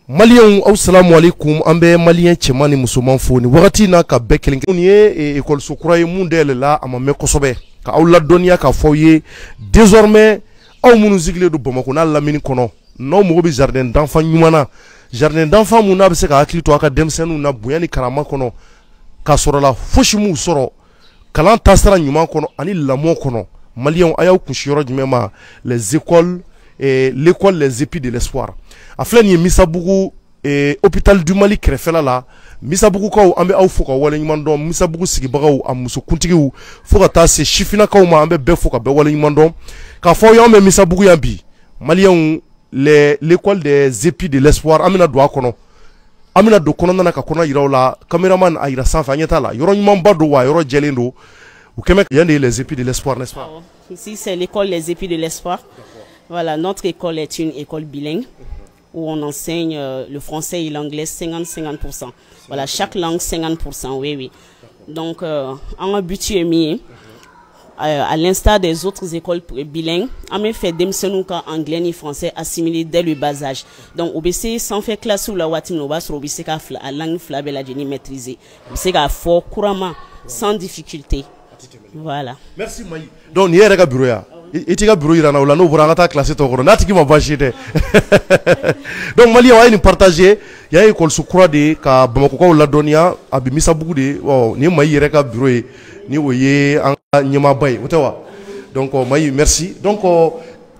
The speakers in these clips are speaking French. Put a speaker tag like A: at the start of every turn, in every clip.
A: Malien ou salamu alaikum ambe malien cɛman musoman fo ni wagati na ka bɛɛ kelen kelen ye école kura ye mun dayɛlɛ la a ma mɛn kosɛbɛ ka aw ladɔnniya ka fɔ ye désormais aw minnu sigilen don Bamakɔ n'a lamini kɔnɔ n'aw mago bɛ jardin d'enfant ɲuman na jardin d'enfant mun n'a bɛ se ka hakili to a ka denmisɛnninw na bonya ni karama kɔnɔ ka sɔrɔ la fosi m'u sɔrɔ kalan taasira ɲuman kɔnɔ ani lamɔ kɔnɔ malien a y'aw kunsi yɔrɔ jumɛn ma les écoles l'école les épis de l'espoir a filɛ nin ye Misabugu hôpital du Mali kɛrɛfɛla la Misabugukaw an bɛ aw fo ka wale ɲuman dɔn Misabugu sigibagaw a musokuntigiw fo ka taa se sifinakaw ma an bɛ bɛɛ fo ka bɛɛ wale ɲuman dɔn k'a fɔ y'an bɛ Misabugu yan bi maliyɛnw l'école des épis de l'espoir an bɛna don a kɔnɔ an bɛna don kɔnɔna na ka kɔnɔ yiraw la caméraman a yira sanfɛ an ɲɛ t'a la yɔrɔ ɲumanba don wa yɔrɔ jɛlen don u kɛmɛ yan de ye les épis de l'espoir n'est-ce pas?
B: Ici c'est l'école les épis de l'espoir. Voilà, notre école est une école bilingue où on enseigne le français et l'anglais 50-50%. Voilà, chaque langue 50%, oui. Donc, en but mis, à l'instar des autres écoles bilingues, on a fait des anglais ni français assimilés dès le bas âge. Donc, OBC sans faire classe ou la watim no bas OBC ka la langue flabelle la génie maîtrisée. OBC ka fort couramment sans difficulté. Voilà.
A: Merci Maï. Donc, il y a un bureau ya. Il y a un bureau ya na no bora ngata classe to goro. Nati ki ma bashite. Donc Mali wa ni partager ya école sukura de ka Bamako ko la donia abi Misabugu de ni Maï yere ka bureau ni oye an nyema bay otewa. Donc Maï merci. Donc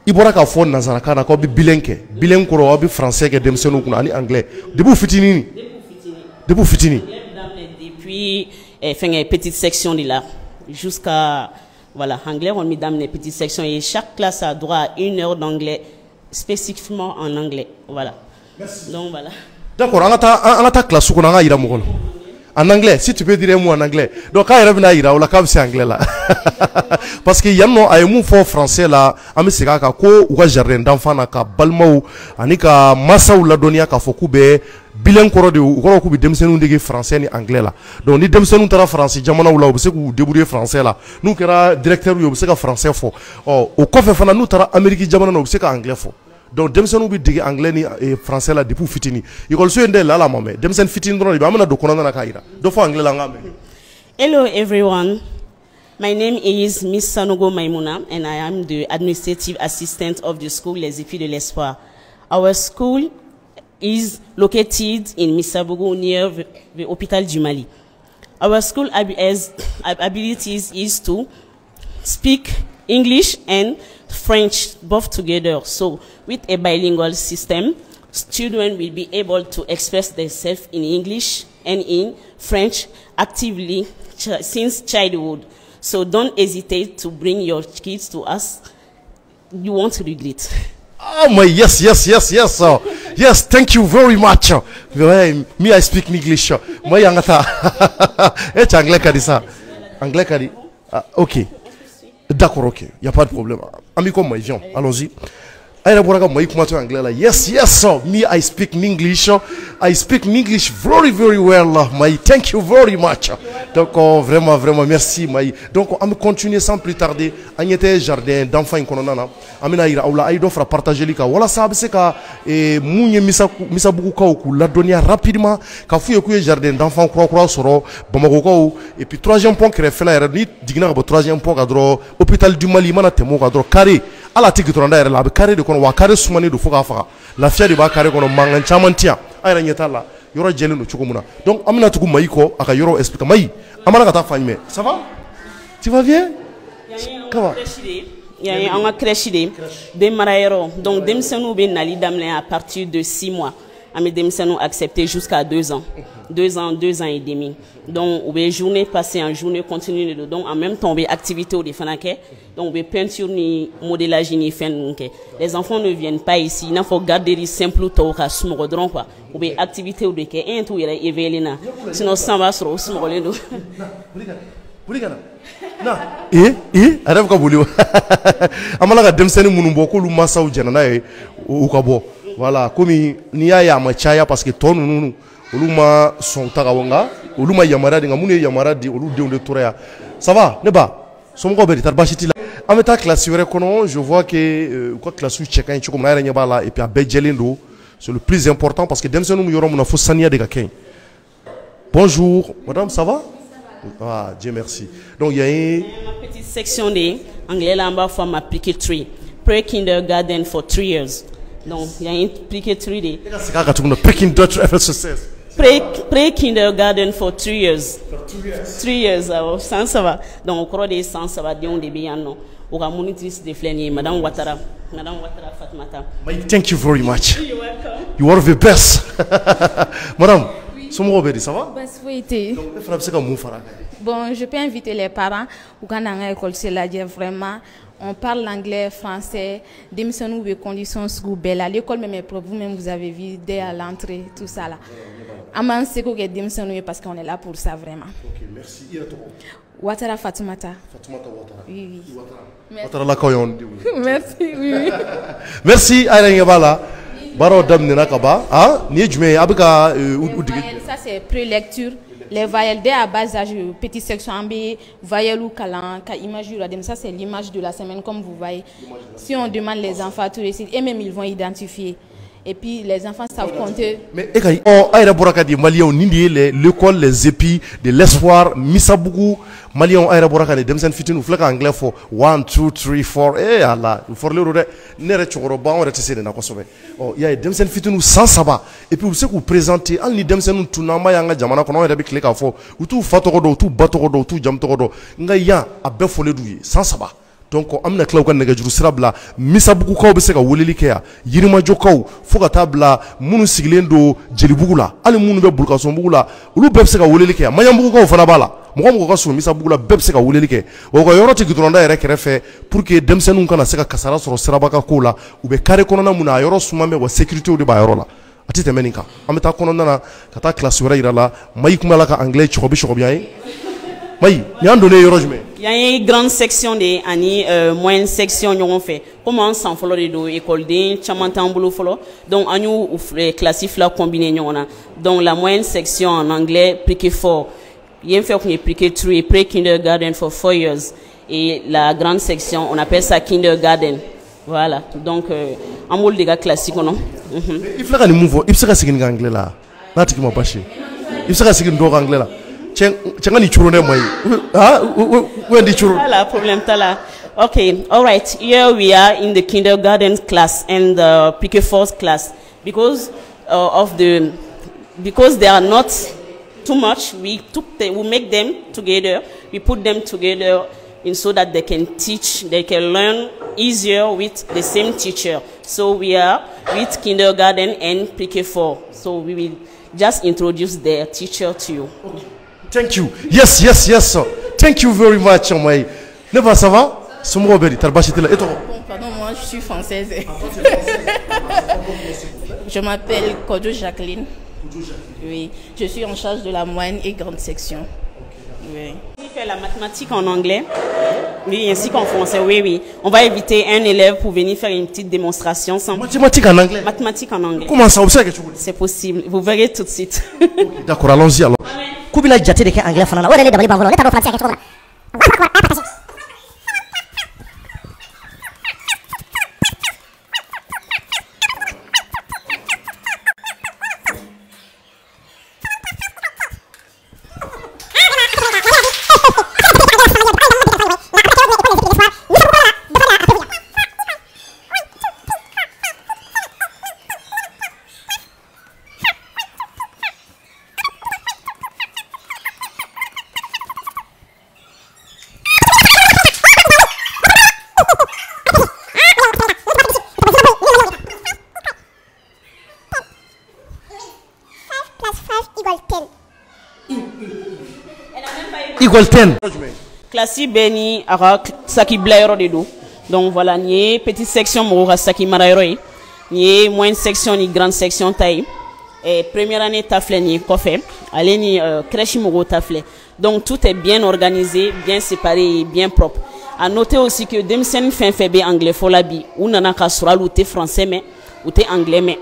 A: ibora ka fon nazara kana ko bi bilingue. Bilingue ko abi français ke demsenu kuna ani anglais. Depuis fitini.
B: Depuis fait une petite section de là jusqu'à voilà, anglais, on met dans les petites sections et chaque classe a droit à 1 heure d'anglais, spécifiquement en anglais. Voilà.
A: Merci.
B: Donc voilà.
A: D'accord, on a ta classe où on a en anglais, si tu peux dire un mot en anglais. Donc quand il revient à on a c'est anglais là. Parce qu'il y a un mot fort français là, on se ka ko ou jardin d'enfant na ka balmau ani ka massa ou la donia ka fokube bilan koro de ou ko bi demsenu ndege français ni anglais là. Donc ni demsenu tara français jamana ou la ou se ku débrouiller français là. Nous kera directeur yo se ka français fo. Oh au kofe fana nous tara amérique jamana no se ka anglais fo. Donc demsenu bi dege anglais ni français là depuis fitini. École so ndel la mamé demsen fitini do ba amana do kono na kaira. Do fo anglais la ngame.
B: Hello everyone. My name is Miss Sanogo Maimouna and I am the administrative assistant of the school Les Épis de l'Espoir. Our school is located in Misabugu near the Hôpital du Mali. Our school abilities is to speak English and French both together. So with a bilingual system, students will be able to express themselves in English and in French actively since childhood. So don't hesitate to bring your kids to us. You won't regret.
A: Oh my yes. Yes, thank you very much. Me I speak English. Moi yangata. Et anglais kadi ça. Anglais kadi. OK. D'accord, OK. Il y a pas de problème. Ami comme moi, viens. Allons-y. Yes, me I speak English. I speak English very well. Thank you very much. Donc vraiment merci. Donc on va continuer sans plus tarder. On était jardin d'enfants incononana. Amina ira aula aido fera partager lika. Wala sabe se ka munye Misabugu ka ku la donia rapidement. Ka fuye ku jardin d'enfants croix soro Bamako ko et puis troisième point que fait la ni digna ba troisième point cadre hôpital du Mali mana temo cadre carré ala tiki tonda era la carré de kono wa carré sumani do foka faka la fia de ba carré kono mangan chamantia ayra nyeta la yoro jele no chukumuna donc amina tuku maiko aka yoro explique mai amana kata fanyme ça va tu vas bien comment
B: il y a un crèche de marayero donc demsenu be nali damle à partir de 6 mois ami demsenu accepté jusqu'à 2 ans 2 ans et demi donc on journée passée en journée continue donc en même temps on activité au défanake donc on peinture ni modélage ni fin les enfants ne viennent pas ici il faut garder les simples to ka smodron quoi on activité au deke un tout ira evelina sinon ça va sur smolendo
A: na arab ka boliwa amala ka demseni munumbo ko lu masaw jana na u ka bo voilà comme ni ya machaya parce que ton nous oluma son tagawanga oluma yamara de ngamune yamara di olu de torea ça va ne ba somko be tarbashiti la ameta classe were kono je vois que quoi classe cheka nchiko mna nyeba la et puis abejelindo c'est le plus important parce que denmisɛnninw yɔrɔ mun na fo saniya de ka kɛ. Bonjour, madame, ça va? Ah, Dieu merci. Donc il y a une
B: petite section de anglais là, on va faire ma pre-K3, pre-kindergarten for 3 years. Donc il y a une pre-K3 pre-kindergarten for 3 years. 3 years, ça va. Donc au cours des sens, ça va dire on début non. Au cas monitrice de Fleni, Madame Ouattara Fatoumata.
A: Thank you very much.
B: You're welcome.
A: You are the best. Madame. Ça va?
C: Bon, je peux inviter les parents ou quand on a école c'est là vraiment on parle l'anglais, français, des conditions à l'école même vous-même vous avez vu dès à l'entrée tout ça là. Aman c'est que parce qu'on est là pour ça vraiment.
A: OK, merci.
C: Ouattara Fatoumata.
A: Fatoumata Ouattara.
C: Oui.
A: Ouattara la koyon.
C: Merci. Oui.
A: Merci Aïla Baro dam nena kaba ah ni jumé abika
C: ça c'est pré-lecture les voyelles dès à bas âge petite section B voyelle ou calan ka image ça c'est l'image de la semaine comme vous voyez si on demande les enfants tout réciter et même ils vont identifier et puis les enfants savent compter. Mais
A: aïra boraka di Maliens nindi l'école les épis de l'espoir Misabougou Maliens aïra boraka di demsen fitin ou flaka anglais fo 1 2 3 4 eh Allah for le rode nere choro ba on retese na kosobe oh ya demsen fitin ou sans saba et puis vous savez vous présenter al ni demsen tunamba yanga jamana kono ya bi click fo utu fatoko do utu batoko do utu jamtoko do nga ya abbe fo le duye sans saba. Donc amna klaw kan nega juru sirabla Misabugu kaw be se ka woleli ke ya yirima jokaw fo ka tabla munu sigilen do jelibugu la ali munu be bulka son bugu la ulu be se ka woleli ke ya mayambugu kaw fana bala mo ko so Misabugu la be se ka woleli ke o ko yoroti gidronda yere kerefe pour que demsenu kana se ka kasara soro sirabaka ko la u be kare kono na muna yoro sumambe wa sécurité o de ba yoro la atite meninka ameta kono na kata classe wera irala mayi kuma la ka anglais chobi bien oui, il y a
B: une grande section de ani moyenne section nous on fait. Comment sans follow de école de chamantan boulot follow. Donc on nous classif la combiné nous on a. Donc la moyenne section en anglais pre-K4. Il y a une fait qu'on est pre-K3 pre-kindergarten for 4 years et la grande section on appelle ça kindergarten. Voilà. Donc en moule des gars classiques non.
A: Il faut que les mouvements, il faut que c'est en anglais là. Là tu m'as pas chier. Il faut que c'est en anglais là.
B: Okay, all right. Here we are in the kindergarten class and the pre-K4 class because because they are not too much. We make them together. We put them together in so that they can teach. They can learn easier with the same teacher. So we are with kindergarten and pre-K4. So we will just introduce their teacher to you.
A: Okay. Thank you. Yes. Thank you very much, Omay. Neva, ça va?
C: Pardon, moi je suis française. Je m'appelle Kodo Jacqueline. Oui, je suis en charge de la moyenne et grande section. Oui.
B: On fait la mathématique en anglais, oui, ainsi qu'en français, oui. On va inviter un élève pour venir faire une petite démonstration.
A: Mathématiques en anglais?
B: Mathématiques en anglais.
A: Comment ça?
B: C'est possible, vous verrez tout de suite.
A: D'accord, allons-y alors.
D: Kubila jate de ke anglais fana la wala le dabali bangolo le taro français ke tona
A: Equal 10.
B: Classe Beni ara saki blairo de do. Donc voilà, ni petite section mo saki marairo ni moyenne section ni grande section taille. Et première année tafle ni kofé, allez ni crèche mo tafle. Donc tout est bien organisé, bien séparé et bien propre. À noter aussi que demsen fait bien anglais folabi ou nana ka sura luté français mais ou té anglais mais.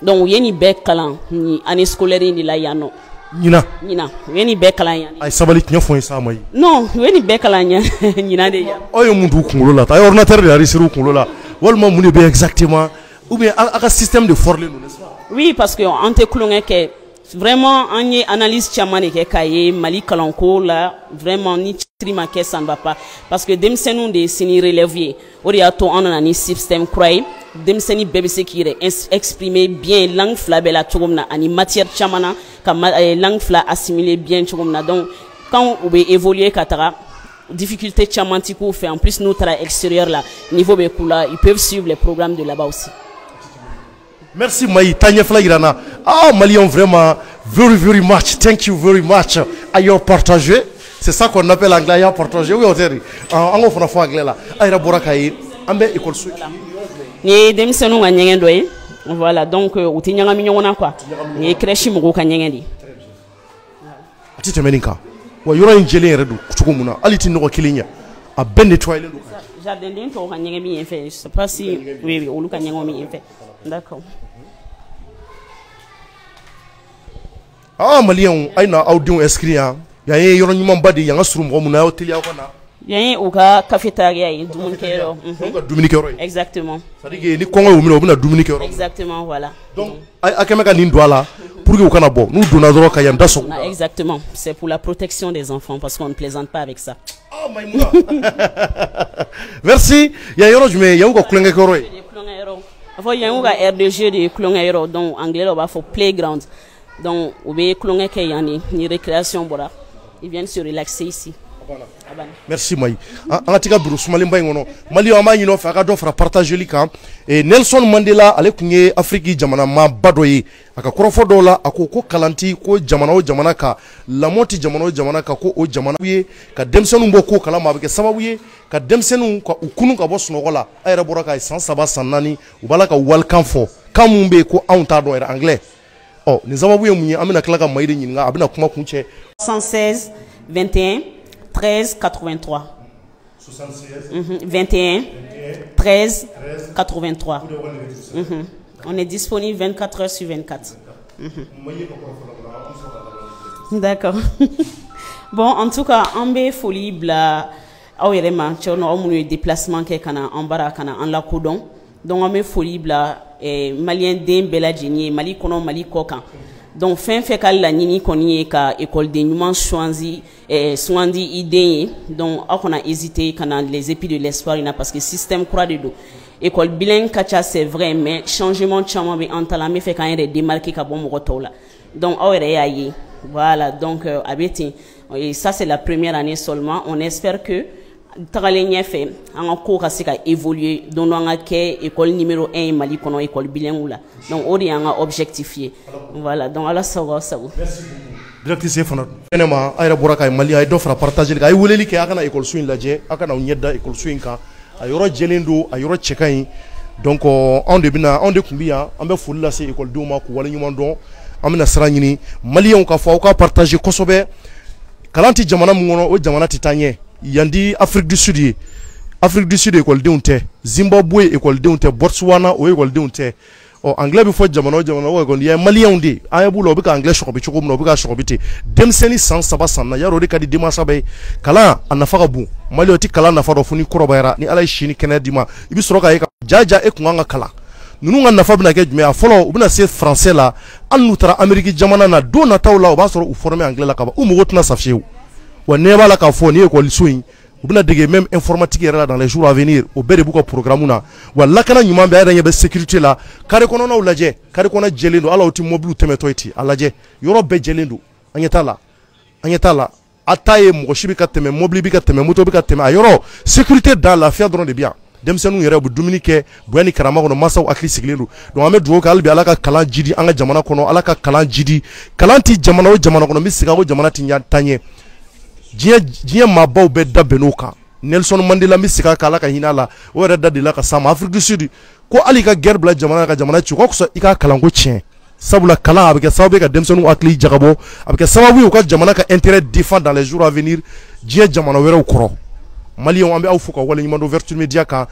B: Donc yeni be kalan ni année scolaire ni la yano.
A: Nina
B: weni bekala yani
A: ay sabali tnya fo isa mai
B: non weni bekala nya nina de ya
A: oyo mundu kungulo la ta ordinateur de ari siru kungulo la wal ma muni be exactement ou bien un système de forler nous, n'est-ce pas?
B: Oui, parce que on te clonge que vraiment on y analyse chamane ke kaye Mali kalanko là vraiment ni trima que ça ne va pas parce que demsenou de sini relever oriato on a ni système croy demseni BBC qui exprimer bien langue flabela tchogomna ani matière chamana comme langue fla assimiler bien tchogomna donc quand on veut évoluer katara difficulté chamantiko fait en plus nous tra extérieur là niveau bekula ils peuvent suivre les programmes de là-bas aussi.
A: Merci Maï, Tanya Flagrana. Ah, Malion, vraiment, very much. Thank you very much. Ayant partagé. C'est ça qu'on appelle anglais, ayant partagé. Oui, on dirait. En français anglais là. Aïra Borakaï. Ambe école sou.
B: Ni demsenou nga nyengen doye. Voilà, donc ou ti nyanga minyona quoi. Ni crèche mo ka nyengendi.
A: Ati temeninka. Wa yoro njele redu kuchukumuna. Ali ti no kilinya. A ben nettoyer le local.
B: Jardin din to ka nyengen bien fait. Je sais pas si oui, ou lu ka nyengo bien fait. D'accord. Ah,
A: Malien, aina audio inscrit hein. Ya ye yoro nyuma mbadi yanga suru mo muna hotel ya kona.
B: Ya ou ka cafétéria yi Dominikero.
A: Dominikero.
B: Exactement.
A: C'est-à-dire que ni kongo umino buna Dominikero.
B: Exactement, voilà.
A: Donc akemeka ni ndwala pour que vous kana bo. Nous donnons droit kaya ndaso.
B: Exactement. C'est pour la protection des enfants parce qu'on ne plaisante pas avec ça.
A: Ah, Maïmouna. Merci. Ya yoro jume ya uko klenge koro.
B: Enfin, il y a un RDG de Klongero, donc anglais, on va faire playground. Donc, on va Klongé qui yani ni récréation bora. Ils viennent se relaxer ici.
A: Merci Maï. Angatika Bruce Malimba ngono. Mali ama yino fa ka do fra partager lika et Nelson Mandela ale kunye Afrique jamana ma badoyi aka korofo dola akoko kalanti ko jamana o jamana ka lamoti jamana o jamana ka ko o jamana wiye ka demsenu mboko kala ma be sababu ye ka demsenu ka ukunu ka bo sunogola ayra boraka san saba sanani ubala ka welcome for kamumbe ko anta do era anglais oh ni sababu ye munye amina kala ka maide nyinga abina kuma kunche
B: 116 21 13 83 76 21 13 83 On est disponible 24 heures sur 24. D'accord. Bon, en tout cas, on est folie bla awelema chono omunu déplacement ke kana ambara kana en la kodon. Donc on est folie bla malien den bela jeni Mali kono Mali kokan. Donc fin fait kal la nini koni ka école de nyuma choisi soindi idée donc on a hésité quand les épis de l'espoir parce que système croix de dos école bilingue kacha c'est vrai mais changement chama be entalame fait quand il démarqué ka bon motola donc ayi voilà donc abeti et ça c'est la première année seulement on espère que Tagalenya fait en cours à évoluer donc on a école numéro 1 Mali kono école bilingue là donc on est objectifié voilà donc ala sawa sawa
A: merci beaucoup directrice fana enema ayra boraka Mali ay do fra partager ay woleli ke akana école suin laje akana nyedda école suin ka ayoro jelendo ayoro chekai donc on de kumbia ambe fulla se école do ma ko wala nyuma don amina saranyini Mali on ka fo ka partager kosobe kalanti jamana ngono o jamana titanye yandi Afrique du Sud école deunte Zimbabwe école deunte Botswana o école deunte o anglais bi fo jamano o école ya malien ndi ayabulo obika anglais shokobi chokom no obika shokobiti demseni sans saba sanna yaro de kadi dima sabe kala anafaka bu malio ti kala nafa do funi korobayra ni alay shini kena dima ibi soroka yeka jaja e kunga kala nunu nga nafa bina ke jumea folo ubina se français la an nutra Amerique jamana na do na tawla o ba soro u former anglais la kaba u mogotna safshew wa neba la ka fo ni école soin ou bien des même informatique dans les jours à venir au bere beaucoup programme na wala kana nyuma be ayda be sécurité la kare kono na ulaje kare kono jelendo ala oti mobile temeto iti alaje yoro be jelendo anyetala ataye mo shibi ka teme mobile bi ka teme moto bi ka teme ayoro sécurité dans l'affaire drone de bien dem senu yere bu Dominique buani karama kono masaw akli siglendo donc ame duwo ka albi alaka kalan jidi anga jamana kono alaka kalan jidi kalanti jamana o jamana kono misiga o jamana tinya tanye Dien mabaw be dabenoka Nelson Mandela misika kala ka hinala o yɛrɛ da de la ka sama Afrique du Sud ko ali ka guerre bla jamana ka jamana ci ko so i ka kalanko tiɲɛ sabula kalan a bɛ kɛ sababu ka denmisɛnninw hakili jagabɔ a bɛ kɛ sababu ye u ka jamana ka intérêt défend dans les jours à venir diɲɛ jamana wɛrɛw kɔrɔ Maliens an bɛ aw fo ka waleɲuman dɔn Vertu Media kan